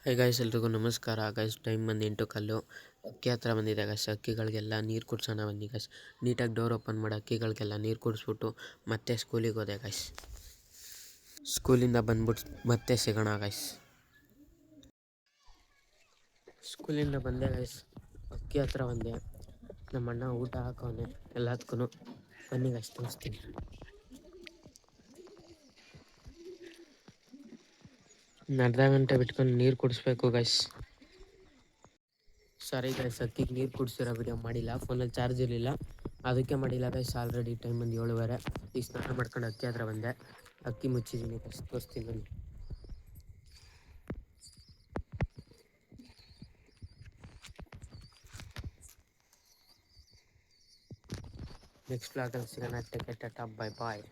High guys, ಎಲ್ರಿಗೂ ನಮಸ್ಕಾರ. Guys, time ಬಂದು 8 ಅಕ್ಕಿ ಹತ್ರ ಬಂದಿದೆ ಗಾಯ್ಸ್. ಅಕ್ಕಿಗಳಿಗೆಲ್ಲ ನೀರು ಕುಡ್ಸೋಣ ಬಂದು ಗಾಯ್ಸ್. ನೀಟಾಗಿ ಡೋರ್ ಓಪನ್ ಮಾಡಿ ಅಕ್ಕಿಗಳಿಗೆಲ್ಲ ನೀರು ಕುಡಿಸ್ಬಿಟ್ಟು ಮತ್ತೆ ಸ್ಕೂಲಿಗೆ ಹೋದೆ ಗಾಯ್ಸ್. ಸ್ಕೂಲಿಂದ ಬಂದ್ಬಿಟ್ಟು ಮತ್ತೆ ಸಿಗೋಣ ಗಾಯ್ಸ್. ಸ್ಕೂಲಿಂದ ಬಂದೆ ಗಾಯ್ಸ್, ಅಕ್ಕಿ ಹತ್ರ ಬಂದೆ. ನಮ್ಮ ಅಣ್ಣ ಊಟ ಹಾಕೋನೆ ಎಲ್ಲದಕ್ಕೂ. ಬನ್ನಿ ಗಾಯ್ಸ್, ತೋರಿಸ್ತೀನಿ. ಅರ್ಧ ಗಂಟೆ ಬಿಟ್ಕೊಂಡು ನೀರು ಕುಡಿಸ್ಬೇಕು ಗಾಯ್ಸ್. ಸಾರಿ ಗಾಯ್ಸ್, ಅಕ್ಕಿಗೆ ನೀರು ಕುಡಿಸಿರೋ ವಿಡಿಯೋ ಮಾಡಿಲ್ಲ. ಫೋನಲ್ಲಿ ಚಾರ್ಜ್ ಇರಲಿಲ್ಲ, ಅದಕ್ಕೆ ಮಾಡಿಲ್ಲ ಗಾಯ್ಸ್. ಆಲ್ರೆಡಿ ಟೈಮ್ ಬಂದು 7:30. ಈಗ ಸ್ನಾನ ಮಾಡ್ಕೊಂಡು ಅಕ್ಕಿ ಹತ್ರ ಬಂದೆ. ಅಕ್ಕಿ ಮುಚ್ಚಿದ್ದೀನಿ ಗಾಯ್ಸ್, ತೋರಿಸ್ತೀನಿ ಬನ್ನಿ. ನೆಕ್ಸ್ಟ್ ವ್ಲಾಗಲ್ಲಿ ಸಿಗೋಣ. ಟೇಕ್ ಕೇರ್, ಟಾಟಾ, ಬೈ ಬಾಯ್.